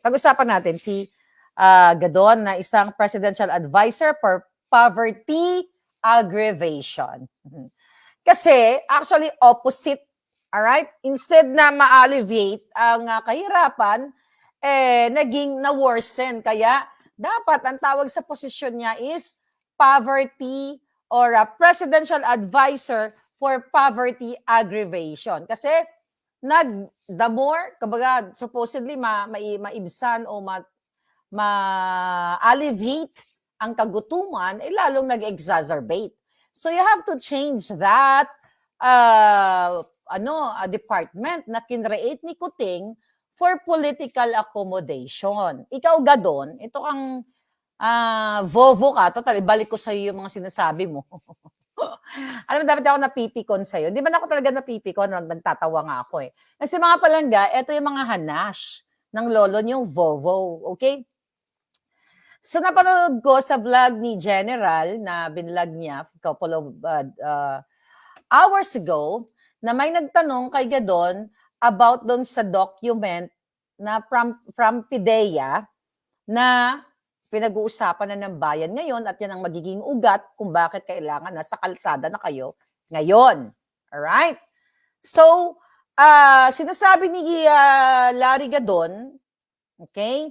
pag-usapan natin si Gadon na isang presidential advisor for poverty aggravation. Kasi actually opposite, alright? Instead na ma-alleviate ang kahirapan, naging na-worsen. Kaya dapat ang tawag sa posisyon niya is poverty or presidential advisor for poverty aggravation. Kasi the more, kumbaga, supposedly maibsan o ma-alleviate ang kagutuman, lalong nag-exacerbate. So you have to change that department na kinreate ni Kuting for political accommodation. Ikaw, Gadon, ito kang vovo ka, total, ibalik ko sa'yo yung mga sinasabi mo. Alam mo, dapat ako napipikon sa'yo. Di ba na ako talaga napipikon? Nagtatawa nga ako eh. Kasi mga palangga, ito yung mga hanash ng lolo niyong vovo. Okay? So napanood ko sa vlog ni General na binlog niya a couple of hours ago na may nagtanong kay Gadon about doon sa document na from PIDEA na pinag-uusapan na ng bayan ngayon at yan ang magiging ugat kung bakit kailangan nasa kalsada na kayo ngayon. Alright? So, sinasabi ni Larry Gadon, okay,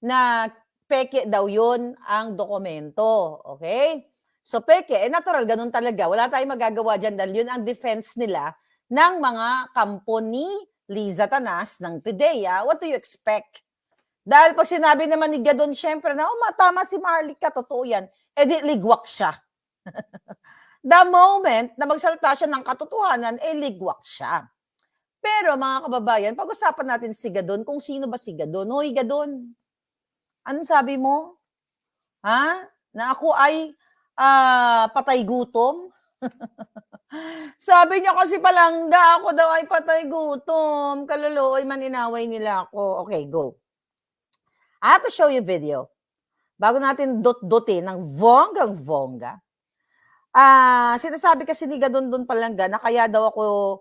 na peke daw yun ang dokumento. Okay? So, peke, natural, ganun talaga. Wala tayong magagawa dyan dahil yun ang defense nila ng mga kampo ni Liza Tanas ng PIDEA. What do you expect? Dahil pag sinabi naman ni Gadon, syempre na, tama si Marlica, totoo yan, di ligwak siya. The moment na magsalita siya ng katotohanan, ligwak siya. Pero mga kababayan, pag-usapan natin si Gadon, kung sino ba si Gadon. Hoy, Gadon, anong sabi mo? Ha? Na ako ay patay gutom? Sabi niya kasi palangga, ako daw ay patay gutom. Kaluluoy, maninaway nila ako. Okay, go. I have to show you video. Bago natin dot-dotin ng vonggang-vongga. Sinasabi kasi ni Gadon doon palangga na kaya daw ako,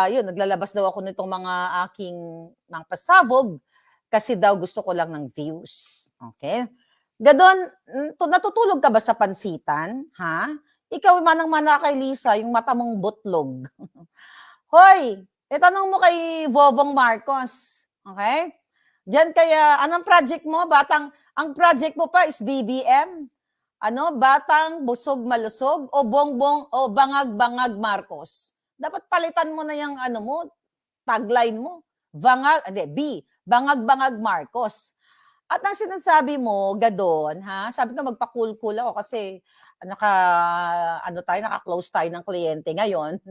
naglalabas daw ako nitong mga aking mga pasabog kasi daw gusto ko lang ng views. Okay? Gadon, natutulog ka ba sa pansitan? Ha? Ikaw manang-mana kay Lisa, yung mata mong butlog. Hoy, itanong mo kay Bobong Marcos. Okay? Diyan kaya, anong project mo? Ang project mo pa is BBM. Batang busog malusog o bongbong o bangag-bangag Marcos. Dapat palitan mo na yung tagline mo. Bangag-bangag Marcos. At ang sinasabi mo, Gadon, sabi ko magpa-cool-cool ako kasi naka-close tayo ng kliyente ngayon.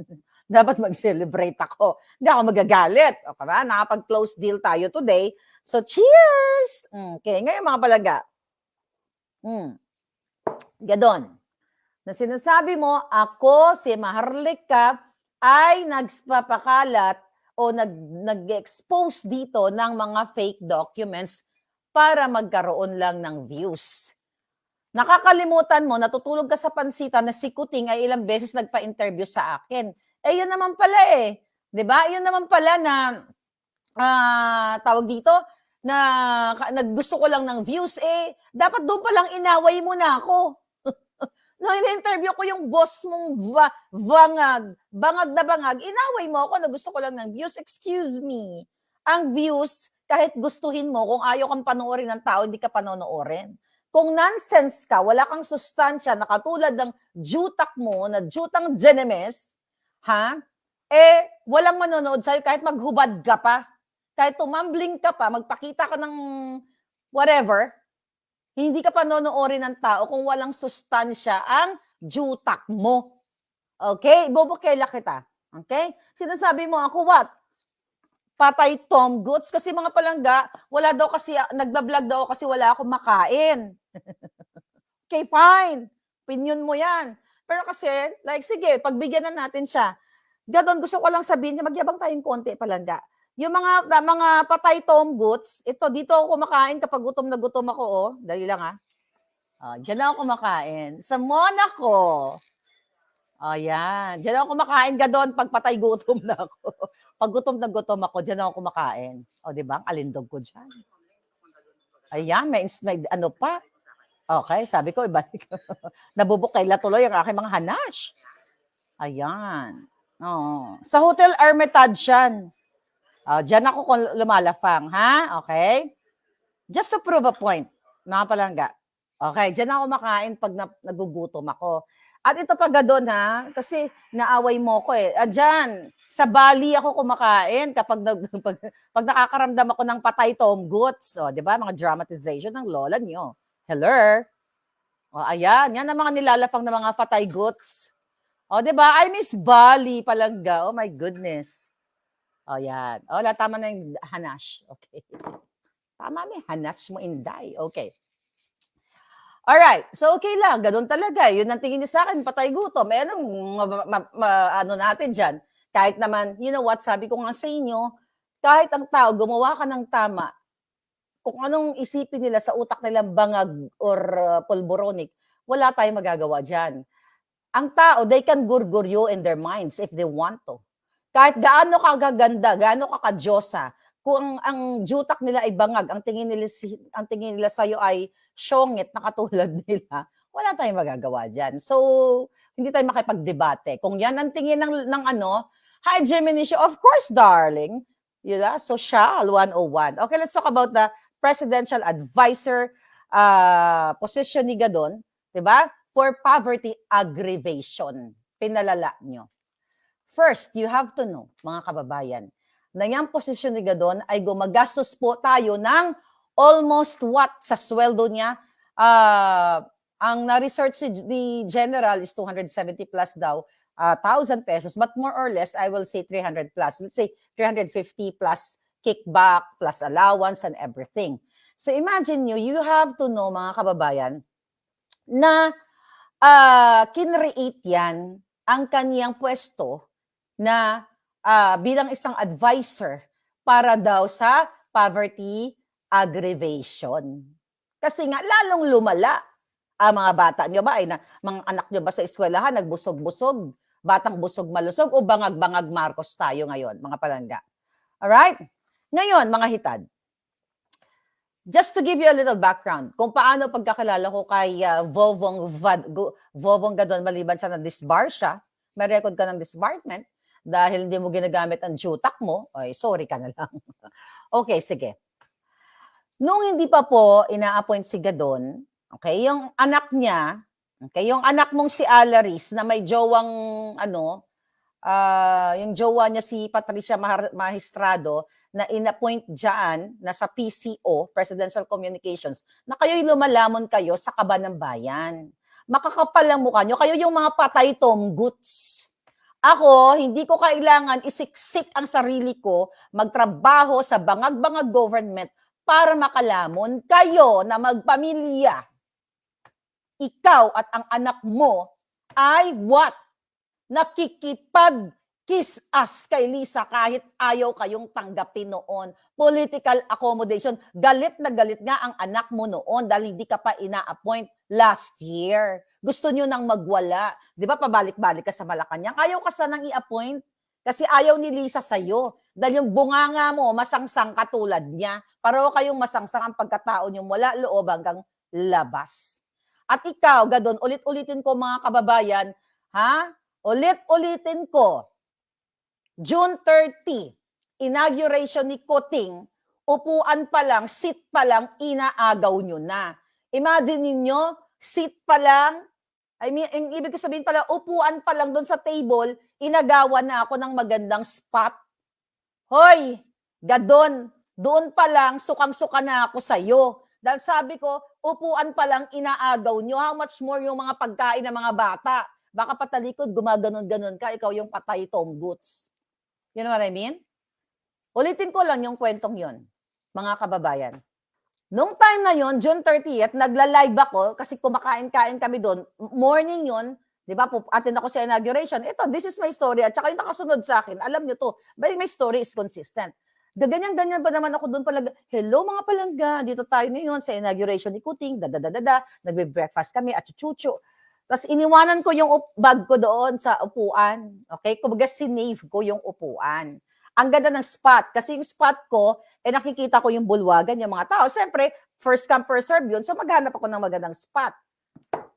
Dapat mag-celebrate ako. Hindi ako magagalit. O ba? Nakapag-close deal tayo today. So, cheers! Okay, ngayon mga palaga. Gadon, na sinasabi mo, ako, si Maharlika, ay nagpapakalat o nag-expose dito ng mga fake documents para magkaroon lang ng views. Nakakalimutan mo, natutulog ka sa pansitan na si Kuting ay ilang beses nagpa-interview sa akin. Yun naman pala eh. 'Di ba? Yun naman pala na tawag dito na gusto ko lang ng views dapat doon pa lang inaway mo na ako. No, in-interview ko yung boss mong bangag na bangag, inaway mo ako na gusto ko lang ng views. Excuse me. Ang views, kahit gustuhin mo, kung ayaw kang panoorin ng tao, hindi ka panonoorin. Kung nonsense ka, wala kang sustansya na katulad ng jutak mo, na jutang Genemes, walang manonood sa'yo kahit maghubad ka pa. Kahit tumambling ka pa, magpakita ka ng whatever, hindi ka panonoorin ng tao kung walang sustansya ang jutak mo. Okay? Bobokela kita. Okay? Sinasabi mo ako, what? Patay Tom Goods? Kasi mga palangga, wala daw kasi, nagbablog daw kasi wala akong makain. Okay, fine. Opinion mo yan. Pero kasi, sige, pagbigyan na natin siya. Gadon, gusto ko lang sabihin, magyabang tayong konti palangga. Yung mga patay Tom Goods, dito ako kumakain kapag gutom na gutom ako, dali lang diyan ako kumakain. Sa Monaco. Yan. Diyan ako kumakain, Gadon, pag patay gutom na ako. Pag gutom na gutom ako, diyan ako kumakain. Di ba? Ang alindog ko dyan. Ayan, may ano pa. Okay, sabi ko, ibalik. Nabubukela tuloy ang aking mga hanash. Ayan. Oo. Sa Hotel Hermitage yan. Diyan ako kung lumalafang, ha? Okay? Just to prove a point, mga palangga. Okay, diyan ako makain pag nagugutom ako. At ito pa doon, ha? Kasi naaway mo ko eh. Diyan, sa Bali ako kumakain kapag pag nakakaramdam ako ng patay tom goods. O, di ba? Mga dramatization ng lola niyo. Hello? O, ayan. Yan ang mga nilalapang na mga patay goods. O, di ba? I miss Bali, palangga. Oh my goodness. O, yan. O, tama na yung hanash. Okay. Tama na, hanash mo, Inday. Okay. Alright. So, okay lang. Ganun talaga. Yun ang tingin niya sa akin, patay gutom. Eh, anong ano natin dyan? Kahit naman, you know what, sabi ko nga sa inyo, kahit ang tao, gumawa ka ng tama, kung anong isipin nila sa utak nilang bangag or pulboronic, wala tayong magagawa dyan. Ang tao, they can gurguryo in their minds if they want to. Kahit gaano ka gaganda, gaano ka kadyosa, kung ang jutak nila ay bangag, ang tingin nila sa iyo ay syongit na katulad nila, wala tayong magagawa diyan. So, hindi tayo makipagdebate. Kung yan ang tingin ng ano, hi Gemini, of course, darling. Yeah, social 101. Okay, let's talk about the presidential advisor position ni Gadon, 'di ba? For poverty aggravation. Pinalala nyo. First, you have to know, mga kababayan, na yung posisyon ni Gadon ay gumagastos po tayo ng almost what sa sweldo niya. Ang na-research ni General is 270 plus daw, 1,000 pesos. But more or less, I will say 300 plus. Let's say 350 plus kickback, plus allowance and everything. So imagine you have to know, mga kababayan, na kinreate yan ang kaniyang pwesto na bilang isang advisor para daw sa poverty aggravation. Kasi nga, lalong lumala ang mga bata nyo ba, ay mga anak nyo ba sa eskwelahan, nagbusog-busog, batang busog malusog, o bangag-bangag Marcos tayo ngayon, mga palangga. Alright? Ngayon, mga hitad, just to give you a little background, kung paano pagkakilala ko kay Vovong Gadon, maliban sa na-disbar siya, may record ka ng disbarment, dahil hindi mo ginagamit ang jutak mo, ay sorry ka na lang. Okay, sige. Nung hindi pa po ina-appoint si Gadon, okay, yung anak niya, okay, yung anak mong si Alaris na may jowang yung jowa niya si Patricia Magistrado na in-appoint dyan na sa PCO, Presidential Communications, na kayo'y lumalamon kayo sa kaba ng bayan. Makakapal ang mukha nyo. Kayo yung mga patay tom goods. Ako, hindi ko kailangan isiksik ang sarili ko, magtrabaho sa bangag-bangag government para makalamon kayo na magpamilya. Ikaw at ang anak mo ay what? Nakikipag-kiss-ass kay Lisa kahit ayaw kayong tanggapin noon. Political accommodation. Galit na galit nga ang anak mo noon dahil hindi ka pa ina-appoint last year. Gusto nyo nang magwala. Di ba pabalik-balik ka sa Malacanang? Ayaw ka sanang i-appoint kasi ayaw ni Lisa sa'yo. Dahil yung bunganga mo, masangsang katulad niya. Pareho kayong masangsang ang pagkatao nyo mula loob hanggang labas. At ikaw, Gadon, ulit-ulitin ko mga kababayan, ha? Ulit-ulitin ko. June 30, inauguration ni Kuting, upuan pa lang, seat pa lang, inaagaw nyo na. Imagine ninyo, seat pa lang, I mean, ibig ko sabihin pala, upuan pa lang doon sa table, inagawan na ako ng magandang spot. Hoy, Gadon, doon pa lang, sukang-suka na ako sa'yo. Dahil sabi ko, upuan pa lang, inaagaw nyo. How much more yung mga pagkain ng mga bata? Baka patalikod, gumaganon-ganon ka, ikaw yung patay tom goods. You know what I mean? Ulitin ko lang yung kwentong yon, mga kababayan. Nung time na yon, June 30th, nagla-live ako kasi kumakain-kain kami doon. Morning yon, di ba? Attend ako sa inauguration. Ito, this is my story. At saka yung nakasunod sa akin, alam nyo to, but my story is consistent. Ganyan-ganyan ba naman ako doon pala? Hello mga palangga, dito tayo ngayon sa inauguration ni Kuting, nagbe-breakfast kami at chuchu. Tapos iniwanan ko yung bag ko doon sa upuan. Okay? Kumbaga sinave ko yung upuan. Ang ganda ng spot. Kasi yung spot ko, nakikita ko yung bulwagan, yung mga tao. Siyempre, first come, first serve yun. So, maghanap ako ng magandang spot.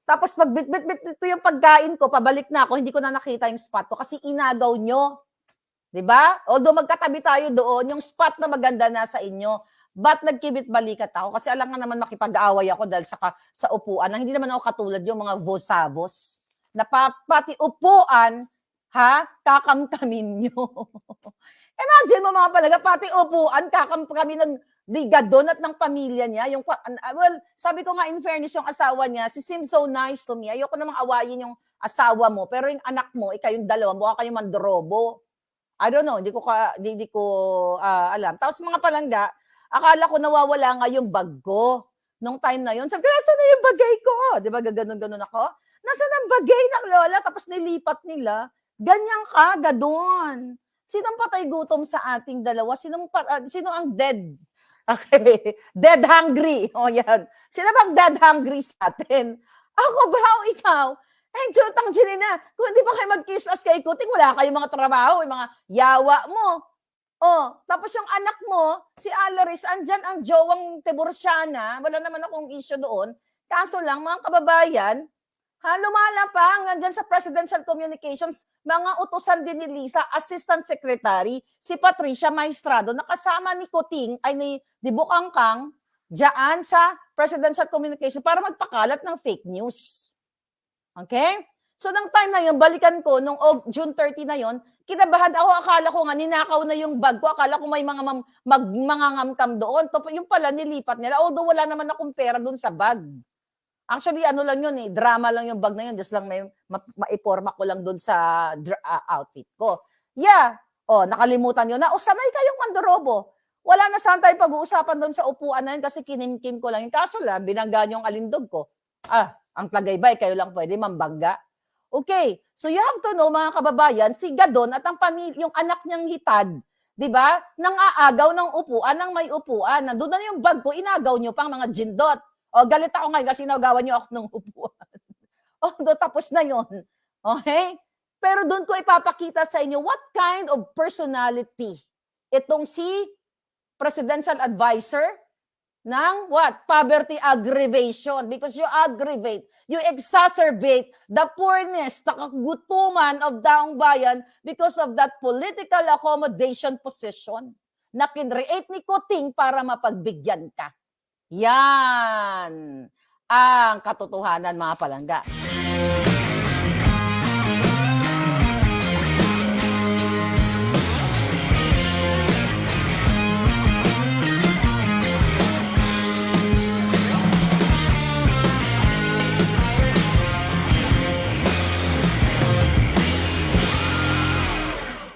Tapos, pag bit-bit-bit ko yung pagkain ko, pabalik na ako, hindi ko na nakita yung spot ko kasi inagaw nyo. Diba? Although magkatabi tayo doon, yung spot na maganda na sa inyo. Ba't nagkibit-balikat ako? Kasi alam nga naman makipag-away ako dahil sa upuan. Hindi naman ako katulad yung mga vosavos. Na pati upuan, kakamkamin nyo. Imagine mo mga palaga, pati upuan, kami ng ligadon at ng pamilya niya. Well, sabi ko nga in fairness yung asawa niya, she seems so nice to me. Ayoko namang awayin yung asawa mo, pero yung anak mo, kayong dalawa, mukha kayong mandorobo. I don't know, hindi ko alam. Tapos mga palangga, akala ko nawawala nga yung bag ko. Nung time na yun, sabi ko, nasa na yung bagay ko? Di ba, gaganon-ganon ako? Nasa na ang bagay ng lola? Tapos nilipat nila. Ganyan ka, gadon. Sinong patay gutom sa ating dalawa? Sino ang dead? Okay. Dead hungry. O yan. Sino bang dead hungry sa atin? Ako ba o ikaw? Jotang Jelena, kung hindi pa kayo mag-kiss as kay Kuting, wala kayong mga trabaho, yung mga yawa mo. Tapos yung anak mo, si Alaris, andyan ang jowang Tiburciana, wala naman akong issue doon. Kaso lang, mga kababayan, lumalapang, nandyan sa Presidential Communications, mga utusan din ni Lisa, Assistant Secretary, si Patricia Maestrado, nakasama ni Kuting, ni Bukangkang, dyan sa Presidential Communications para magpakalat ng fake news. Okay? So, nang time na yun, balikan ko, nung June 30 na yun, kinabahan ako, akala ko nga, ninakaw na yung bag ko, akala ko may mga ngamkam doon. Yung pala, nilipat nila, although wala naman akong pera doon sa bag. Actually, ano lang yun drama lang yung bag na yun, just lang may maiporma ko lang doon sa outfit ko. Yeah, nakalimutan yun na, sanay kayong mandorobo. Wala na saan tayo pag-uusapan doon sa upuan na yun kasi kinimkim ko lang yun. Kaso lang, binangga yung alindog ko. Ang Tagaybay, kayo lang pwede mambangga. Okay, so you have to know mga kababayan, si Gadon at ang yung anak niyang hitad, di ba? Nang aagaw ng upuan, ng may upuan. Nandun na yung bag ko, inagaw niyo pang mga jindot. Galit ako ngayon kasi inagawan niyo ako ng upuan. Tapos na yun. Okay? Pero doon ko ipapakita sa inyo what kind of personality itong si presidential advisor ng what? Poverty aggravation. Because you aggravate, you exacerbate the poorness, the kagutuman of daong bayan because of that political accommodation position na kinreate ni Kuting para mapagbigyan ka. Yan ang katotohanan mga palangga.